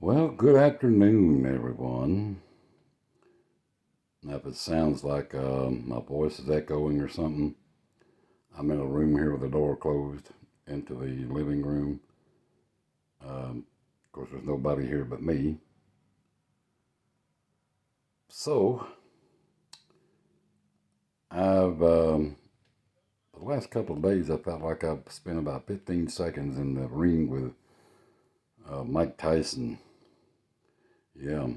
Well, good afternoon, everyone. Now, if it sounds like my voice is echoing or something, I'm in a room here with the door closed into the living room. Of course, there's nobody here but me. So, the last couple of days, I felt like I've spent about 15 seconds in the ring with Mike Tyson. Yeah,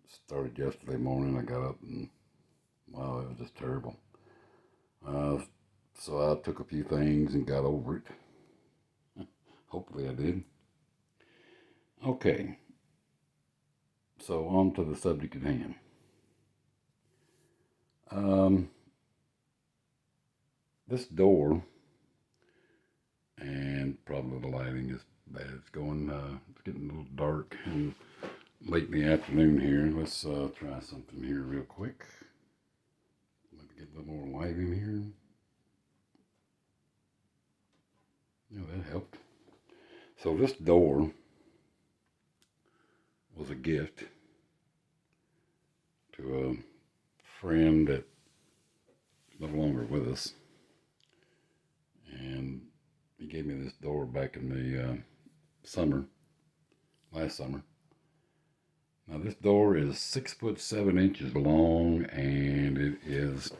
started yesterday morning. I got up and, wow, it was just terrible. Uh, so I took a few things and got over it. Hopefully I did. Okay, so on to the subject at hand. Um, this door, and probably the lighting is bad. It's getting a little dark and late in the afternoon here. Let's try something here real quick. Maybe get a little more light in here. Yeah, that helped. So this door was a gift to a friend that's no longer with us, and he gave me this door back in the last summer. Now this door is 6'7" long, and it is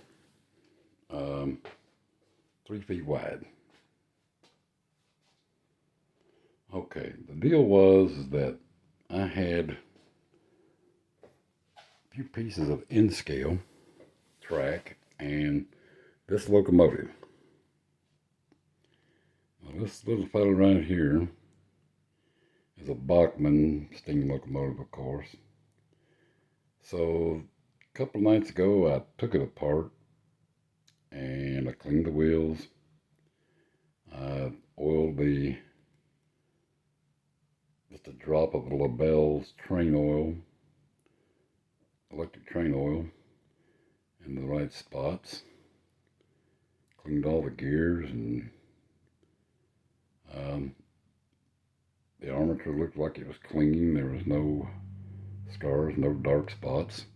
3 feet wide. Okay, the deal was that I had a few pieces of N-scale track and this locomotive. Now this little fellow right here is a Bachmann steam locomotive, of course. So a couple nights ago, I took it apart and I cleaned the wheels. I oiled just a drop of LaBelle's train oil, electric train oil, in the right spots. Cleaned all the gears, and the armature looked like it was clean. There was no scars, no dark spots.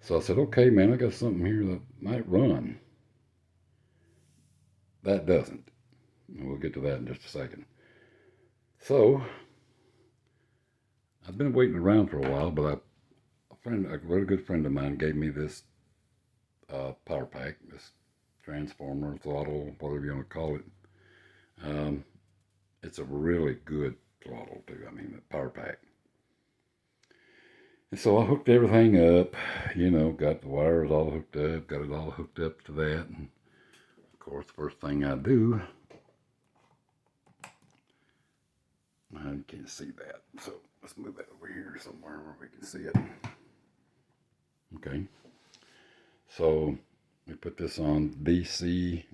So I said, okay, man, I got something here that might run. That doesn't. And we'll get to that in just a second. So I've been waiting around for a while, but a really good friend of mine gave me this power pack, this transformer, throttle, whatever you want to call it. It's a really good throttle too. I mean, the power pack. And so I hooked everything up, got the wires all hooked up, got it all hooked up to that. And of course, the first thing I do, I can't see that. So let's move that over here somewhere where we can see it. Okay. So we put this on DC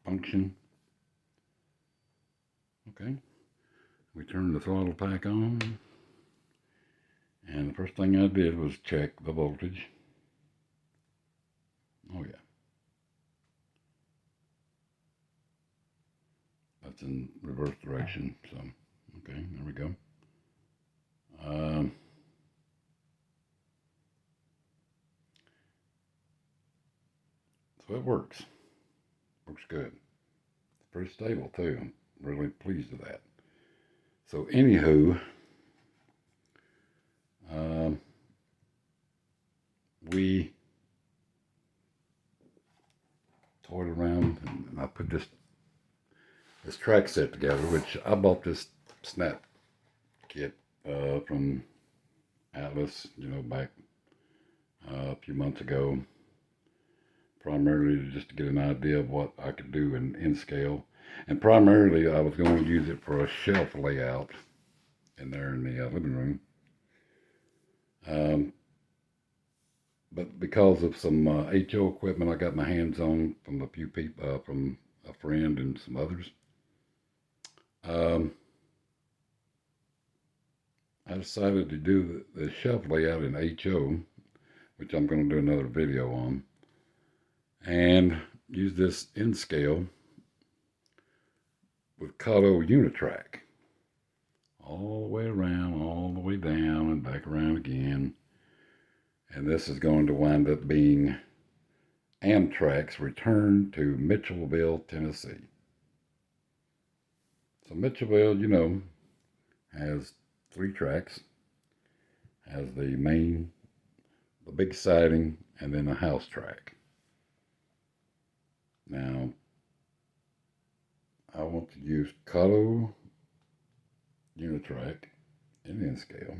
function. Okay. We turned the throttle pack on. And the first thing I did was check the voltage. Oh yeah. That's in reverse direction. So, okay, there we go. So it works. Works good. It's pretty stable too. I'm really pleased with that. So anywho, we toyed around and I put this track set together, which I bought this snap kit from Atlas, back a few months ago, primarily just to get an idea of what I could do in N-scale. And primarily I was going to use it for a shelf layout in there in the living room. But because of some HO equipment I got my hands on from a few people, from a friend and some others, I decided to do the shelf layout in HO, which I'm going to do another video on, and use this N-scale with Kato Unitrack. all the way around, all the way down, and back around again. And this is going to wind up being Amtrak's return to Mitchellville, Tennessee. So Mitchellville, you know, has 3 tracks. Has the big siding, and then a house track. Now, I want to use Cotto Unitrack Indian scale.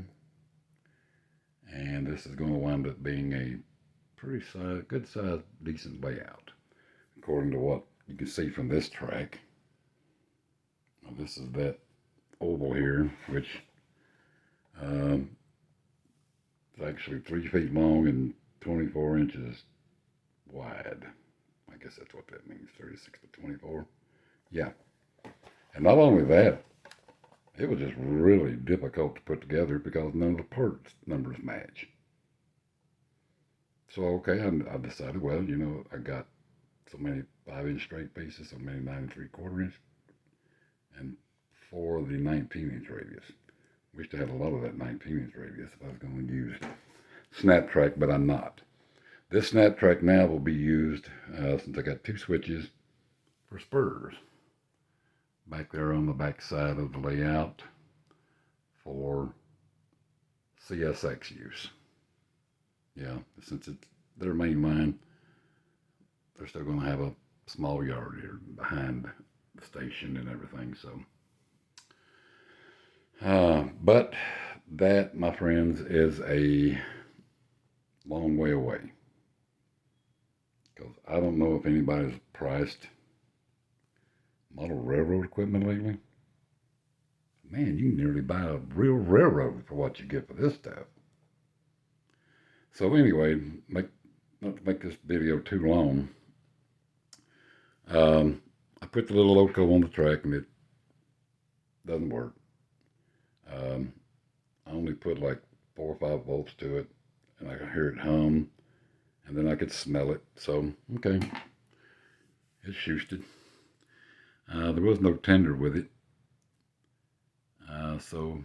And this is going to wind up being a pretty good size, decent layout, according to what you can see from this track. Now, this is that oval here, which is actually 3 feet long and 24 inches wide. I guess that's what that means, 36 by 24. Yeah. And not only that, it was just really difficult to put together because none of the parts numbers match. So, okay, I decided, well, you know, I got so many 5-inch straight pieces, so many 9 3/4 inch, and 4 of the 19-inch radius. Wish I had a lot of that 19-inch radius if I was going to use snap track, but I'm not. This snap track now will be used, since I got 2 switches, for spurs. Back there on the back side of the layout for CSX use. Yeah, since it's their main line, they're still going to have a small yard here behind the station and everything. So, but that, my friends, is a long way away. Because I don't know if anybody's priced model railroad equipment lately. Man, you can nearly buy a real railroad for what you get for this stuff. So anyway, not to make this video too long, I put the little loco on the track and it doesn't work. I only put like 4 or 5 volts to it, and I could hear it hum, and then I could smell it. So, okay, it's shoosted. There was no tender with it. So,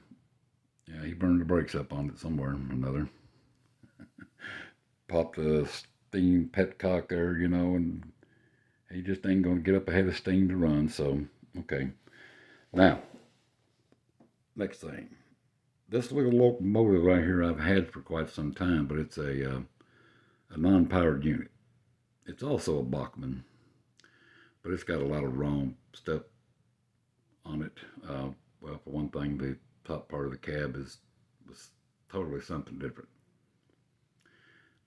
yeah, he burned the brakes up on it somewhere or another. Popped the steam petcock there, you know, and he just ain't going to get up ahead of steam to run. So, okay. Now, next thing. This little locomotive right here I've had for quite some time, but it's a non-powered unit. It's also a Bachmann, but it's got a lot of wrong stuff on it. Well, for one thing, the top part of the cab was totally something different.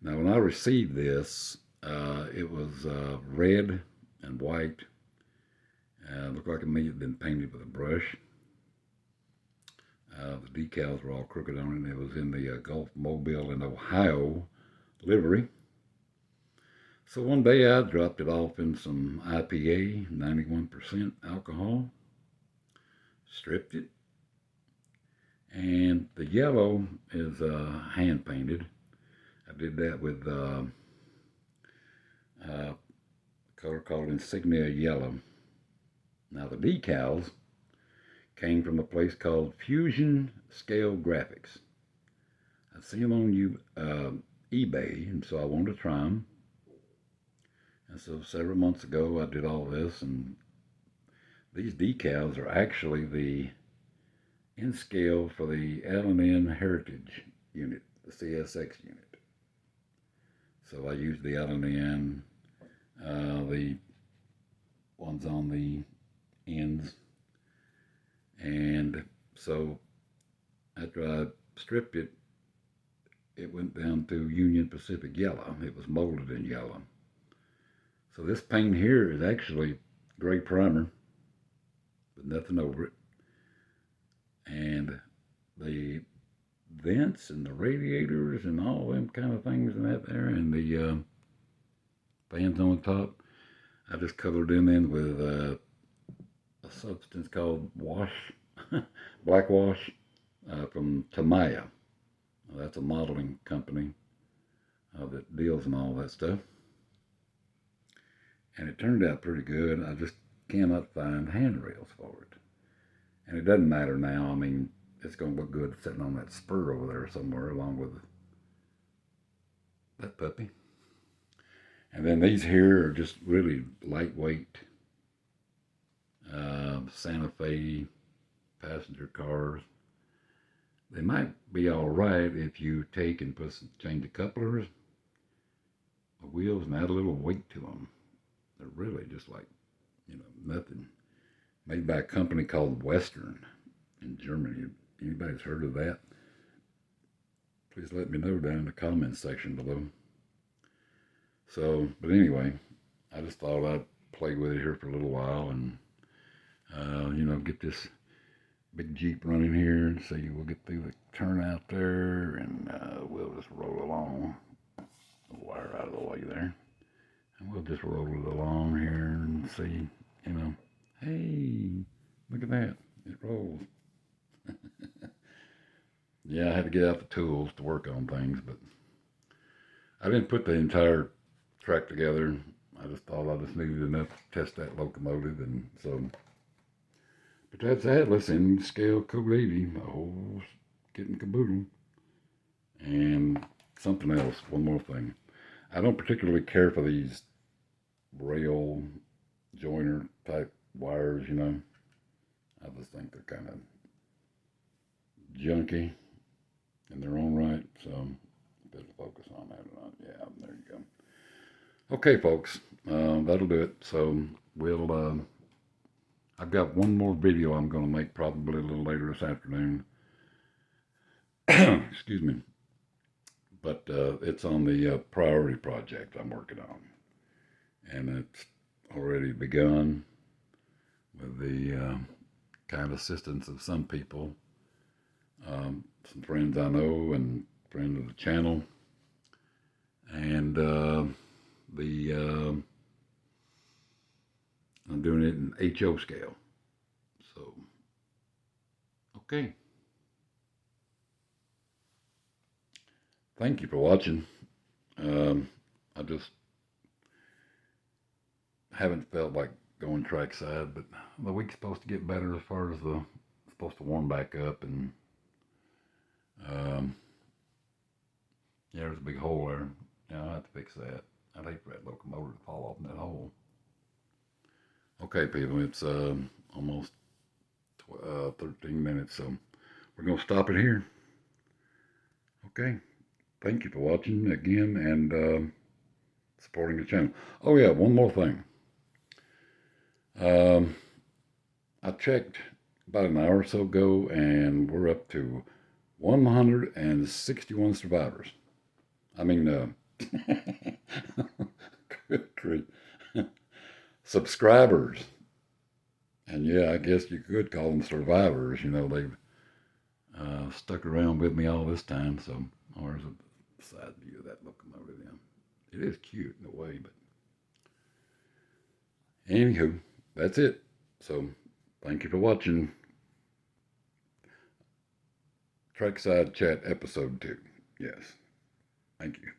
Now, when I received this, it was red and white. Looked like to me it had been painted with a brush. The decals were all crooked on it, and it was in the Gulf Mobile in Ohio livery. So one day I dropped it off in some IPA, 91% alcohol, stripped it, and the yellow is hand painted. I did that with a color called Insignia Yellow. Now the decals came from a place called Fusion Scale Graphics. I've seen them on eBay, and so I wanted to try them. And so several months ago I did all this, and these decals are actually the in scale for the L&N Heritage unit, the CSX unit. So I used the L&N, the ones on the ends, and so after I stripped it, it went down to Union Pacific yellow. It was molded in yellow. So this paint here is actually gray primer with nothing over it. And the vents and the radiators and all them kind of things in that there, and the fans on the top, I just colored them in with a substance called black wash from Tamaya. That's a modeling company that deals in all that stuff. And it turned out pretty good. I just cannot find handrails for it. And it doesn't matter now. I mean, it's going to look good sitting on that spur over there somewhere along with that puppy. And then these here are just really lightweight Santa Fe passenger cars. They might be all right if you take and change the couplers, the wheels, and add a little weight to them. They're really just like, nothing. Made by a company called Western in Germany. Anybody's heard of that? Please let me know down in the comments section below. So, but anyway, I just thought I'd play with it here for a little while and, get this big Jeep running here and see we'll get through the turnout there and we'll just roll along. The wire out of the way there. And we'll just roll it along here and see, hey, look at that. It rolls. Yeah, I had to get out the tools to work on things, but I didn't put the entire track together. I just thought I just needed enough to test that locomotive, and so. But that's Atlas in scale code 80, the whole kit and caboodle. And something else, one more thing. I don't particularly care for these rail joiner type wires, I just think they're kind of junky in their own right, so better focus on that or not. Yeah, there you go. Okay, folks, that'll do it. So we'll, I've got one more video I'm going to make probably a little later this afternoon. Excuse me. But it's on the priority project I'm working on. And it's already begun with the kind assistance of some people, some friends I know and friends of the channel. And I'm doing it in HO scale. So, okay. Thank you for watching. I just haven't felt like going trackside, but the week's supposed to get better as far as supposed to warm back up, and yeah, there's a big hole there. Yeah, I'll have to fix that. I'd hate for that locomotive to fall off in that hole. Okay, people, it's almost 13 minutes, so we're going to stop it here. Okay, thank you for watching again and supporting the channel. Oh yeah, one more thing. I checked about an hour or so ago, and we're up to 161 survivors. I mean, good grief. Subscribers. And yeah, I guess you could call them survivors. They've stuck around with me all this time. So, there's a side view of that locomotive. Yeah. It is cute in a way, but anywho, that's it. So, thank you for watching Trackside Chat Episode 2. Yes. Thank you.